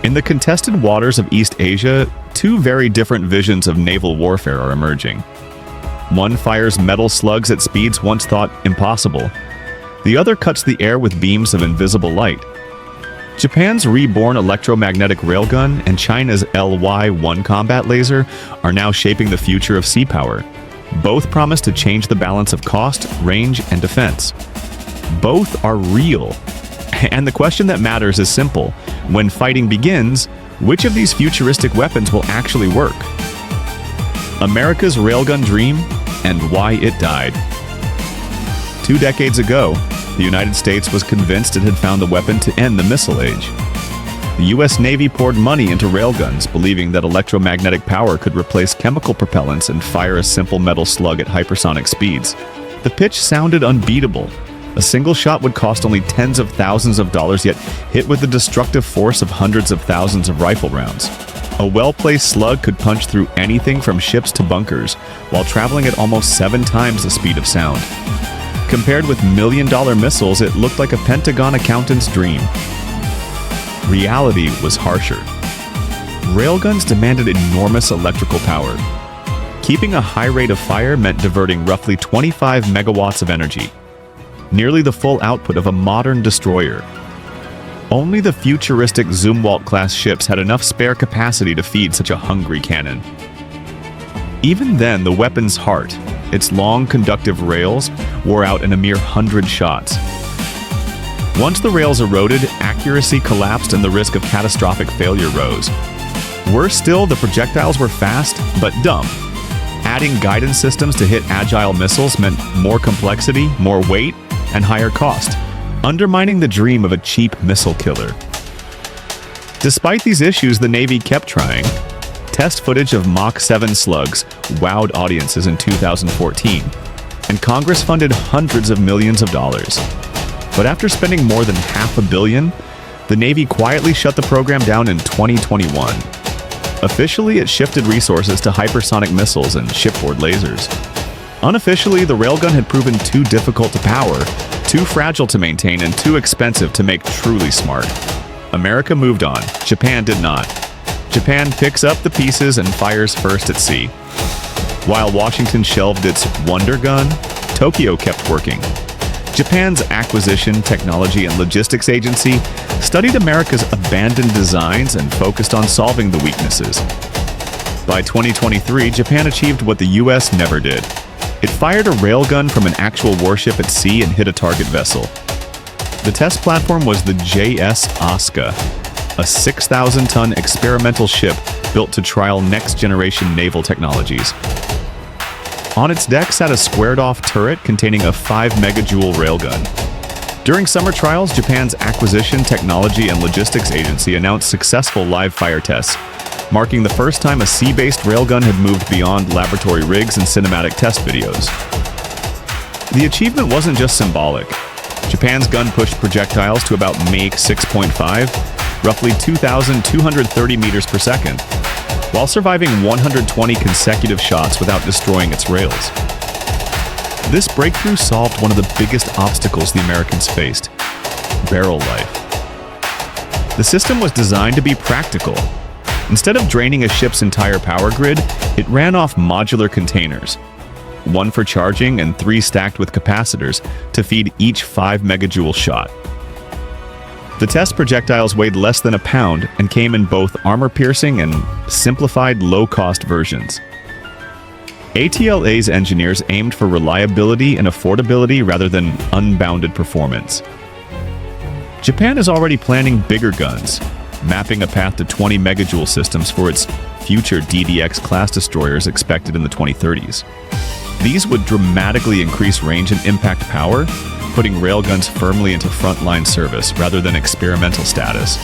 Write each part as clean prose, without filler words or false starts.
In the contested waters of East Asia, two very different visions of naval warfare are emerging. One fires metal slugs at speeds once thought impossible. The other cuts the air with beams of invisible light. Japan's reborn electromagnetic railgun and China's LY-1 combat laser are now shaping the future of sea power. Both promise to change the balance of cost, range, and defense. Both are real. And the question that matters is simple. When fighting begins, which of these futuristic weapons will actually work? America's railgun dream and why it died. 2 decades ago, the United States was convinced it had found the weapon to end the missile age. The U.S. Navy poured money into railguns, believing that electromagnetic power could replace chemical propellants and fire a simple metal slug at hypersonic speeds. The pitch sounded unbeatable. A single shot would cost only tens of thousands of dollars, yet hit with the destructive force of hundreds of thousands of rifle rounds. A well-placed slug could punch through anything from ships to bunkers, while traveling at almost 7 times the speed of sound. Compared with million-dollar missiles, it looked like a Pentagon accountant's dream. Reality was harsher. Railguns demanded enormous electrical power. Keeping a high rate of fire meant diverting roughly 25 megawatts of energy, nearly the full output of a modern destroyer. Only the futuristic Zumwalt-class ships had enough spare capacity to feed such a hungry cannon. Even then, the weapon's heart, its long conductive rails, wore out in a mere 100 shots. Once the rails eroded, accuracy collapsed and the risk of catastrophic failure rose. Worse still, the projectiles were fast, but dumb. Adding guidance systems to hit agile missiles meant more complexity, more weight, and higher cost, undermining the dream of a cheap missile killer. Despite these issues, the Navy kept trying. Test footage of Mach 7 slugs wowed audiences in 2014, and Congress funded hundreds of millions of dollars. But after spending more than $500 million, the Navy quietly shut the program down in 2021. Officially, it shifted resources to hypersonic missiles and shipboard lasers. Unofficially, the railgun had proven too difficult to power, too fragile to maintain, and too expensive to make truly smart. America moved on. Japan did not. Japan picks up the pieces and fires first at sea. While Washington shelved its Wonder Gun, Tokyo kept working. Japan's Acquisition, Technology, and Logistics Agency studied America's abandoned designs and focused on solving the weaknesses. By 2023, Japan achieved what the US never did. It fired a railgun from an actual warship at sea and hit a target vessel. The test platform was the JS Asuka, a 6,000-ton experimental ship built to trial next-generation naval technologies. On its deck sat a squared-off turret containing a 5-megajoule railgun. During summer trials, Japan's Acquisition, Technology, and Logistics Agency announced successful live-fire tests, marking the first time a sea-based railgun had moved beyond laboratory rigs and cinematic test videos. The achievement wasn't just symbolic. Japan's gun pushed projectiles to about Mach 6.5, roughly 2,230 meters per second, while surviving 120 consecutive shots without destroying its rails. This breakthrough solved one of the biggest obstacles the Americans faced: barrel life. The system was designed to be practical. Instead of draining a ship's entire power grid, it ran off modular containers, 1 for charging and 3 stacked with capacitors to feed each 5-megajoule shot. The test projectiles weighed less than a pound and came in both armor-piercing and simplified low-cost versions. ATLA's engineers aimed for reliability and affordability rather than unbounded performance. Japan is already planning bigger guns, mapping a path to 20 megajoule systems for its future DDX-class destroyers expected in the 2030s. These would dramatically increase range and impact power, putting railguns firmly into frontline service rather than experimental status.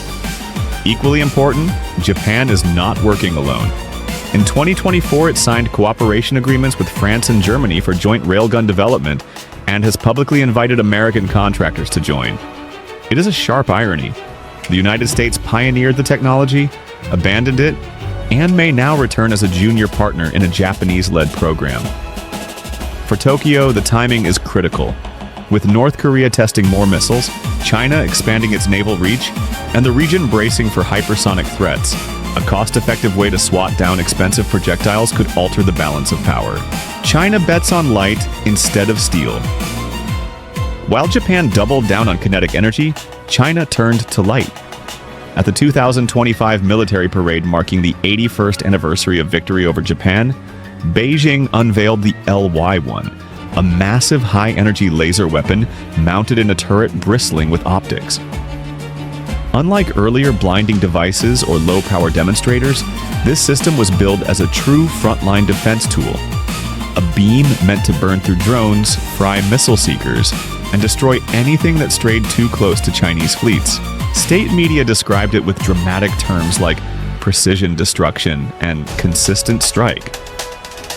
Equally important, Japan is not working alone. In 2024, it signed cooperation agreements with France and Germany for joint railgun development and has publicly invited American contractors to join. It is a sharp irony. The United States pioneered the technology, abandoned it, and may now return as a junior partner in a Japanese-led program. For Tokyo, the timing is critical. With North Korea testing more missiles, China expanding its naval reach, and the region bracing for hypersonic threats. A cost-effective way to swat down expensive projectiles could alter the balance of power. China bets on light instead of steel. While Japan doubled down on kinetic energy, China turned to light. At the 2025 military parade marking the 81st anniversary of victory over Japan, Beijing unveiled the LY-1, a massive high-energy laser weapon mounted in a turret bristling with optics. Unlike earlier blinding devices or low-power demonstrators, this system was billed as a true frontline defense tool. A beam meant to burn through drones, fry missile seekers, and destroy anything that strayed too close to Chinese fleets. State media described it with dramatic terms like precision destruction and consistent strike.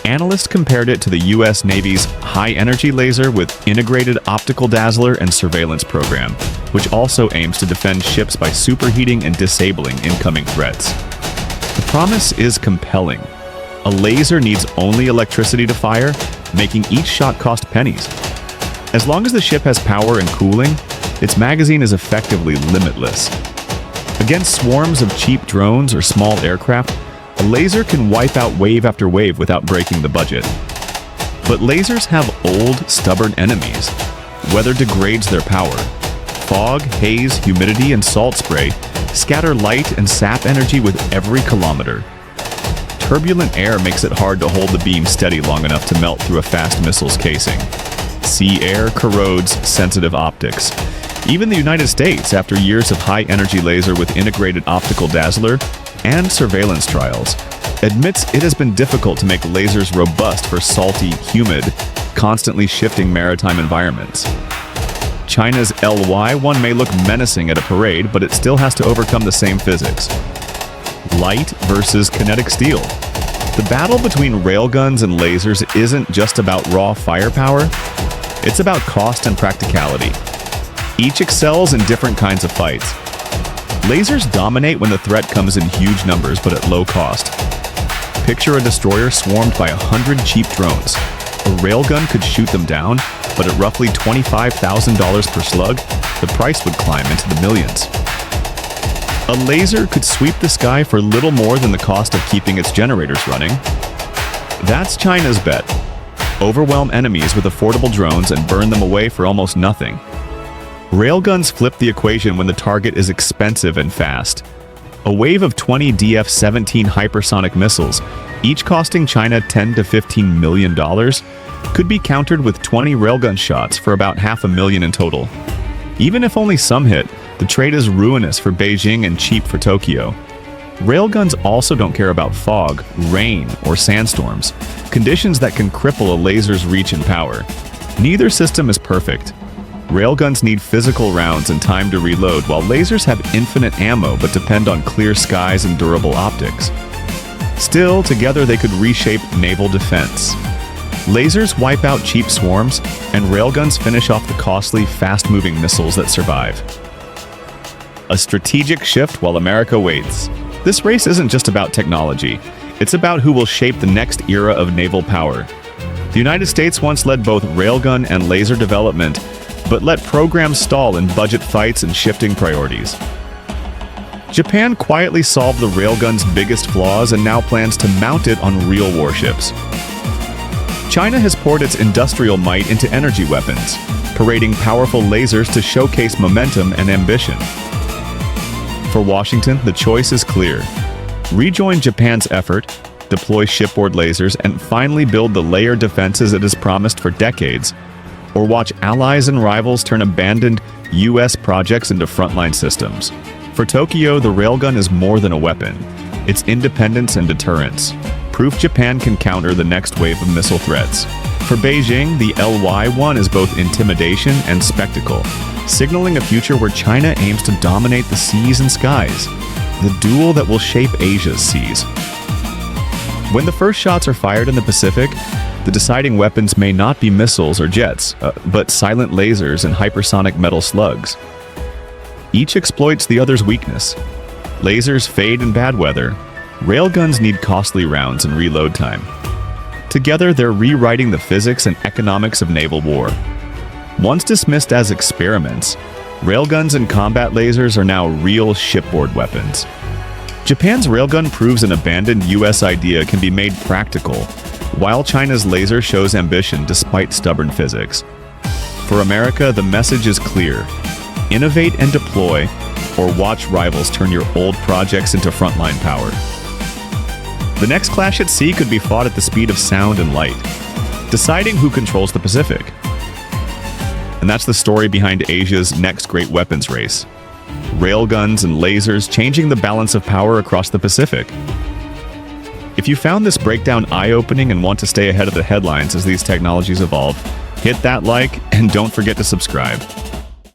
Analysts compared it to the U.S. Navy's high-energy laser with integrated optical dazzler and surveillance program, which also aims to defend ships by superheating and disabling incoming threats. The promise is compelling. A laser needs only electricity to fire, making each shot cost pennies. As long as the ship has power and cooling, its magazine is effectively limitless. Against swarms of cheap drones or small aircraft, a laser can wipe out wave after wave without breaking the budget. But lasers have old, stubborn enemies. Weather degrades their power. Fog, haze, humidity, and salt spray scatter light and sap energy with every kilometer. Turbulent air makes it hard to hold the beam steady long enough to melt through a fast missile's casing. Sea air corrodes sensitive optics. Even the United States, after years of high-energy laser with integrated optical dazzler and surveillance trials, admits it has been difficult to make lasers robust for salty, humid, constantly shifting maritime environments. China's LY-1 may look menacing at a parade, but it still has to overcome the same physics. Light versus kinetic steel. The battle between railguns and lasers isn't just about raw firepower, it's about cost and practicality. Each excels in different kinds of fights. Lasers dominate when the threat comes in huge numbers but at low cost. Picture a destroyer swarmed by 100 cheap drones. A railgun could shoot them down, but at roughly $25,000 per slug, the price would climb into the millions. A laser could sweep the sky for little more than the cost of keeping its generators running. That's China's bet. Overwhelm enemies with affordable drones and burn them away for almost nothing. Railguns flip the equation when the target is expensive and fast. A wave of 20 DF-17 hypersonic missiles, each costing China $10 to $15 million, could be countered with 20 railgun shots for about $500,000 in total. Even if only some hit, the trade is ruinous for Beijing and cheap for Tokyo. Railguns also don't care about fog, rain, or sandstorms, conditions that can cripple a laser's reach and power. Neither system is perfect. Railguns need physical rounds and time to reload, while lasers have infinite ammo but depend on clear skies and durable optics. Still, together they could reshape naval defense. Lasers wipe out cheap swarms, and railguns finish off the costly, fast-moving missiles that survive. A strategic shift while America waits. This race isn't just about technology. It's about who will shape the next era of naval power. The United States once led both railgun and laser development, but let programs stall in budget fights and shifting priorities. Japan quietly solved the railgun's biggest flaws and now plans to mount it on real warships. China has poured its industrial might into energy weapons, parading powerful lasers to showcase momentum and ambition. For Washington, the choice is clear. Rejoin Japan's effort, deploy shipboard lasers, and finally build the layered defenses it has promised for decades, or watch allies and rivals turn abandoned U.S. projects into frontline systems. For Tokyo, the railgun is more than a weapon. It's independence and deterrence. Proof Japan can counter the next wave of missile threats. For Beijing, the LY-1 is both intimidation and spectacle, signaling a future where China aims to dominate the seas and skies, the duel that will shape Asia's seas. When the first shots are fired in the Pacific, the deciding weapons may not be missiles or jets, but silent lasers and hypersonic metal slugs. Each exploits the other's weakness. Lasers fade in bad weather. Railguns need costly rounds and reload time. Together, they're rewriting the physics and economics of naval war. Once dismissed as experiments, Railguns and combat lasers are now real shipboard weapons. Japan's railgun proves an abandoned US idea can be made practical, while China's laser shows ambition despite stubborn physics. For America, the message is clear: innovate and deploy, or watch rivals turn your old projects into frontline power. The next clash at sea could be fought at the speed of sound and light, deciding who controls the Pacific. And that's the story behind Asia's next great weapons race. Railguns and lasers changing the balance of power across the Pacific. If you found this breakdown eye-opening and want to stay ahead of the headlines as these technologies evolve, hit that like and don't forget to subscribe.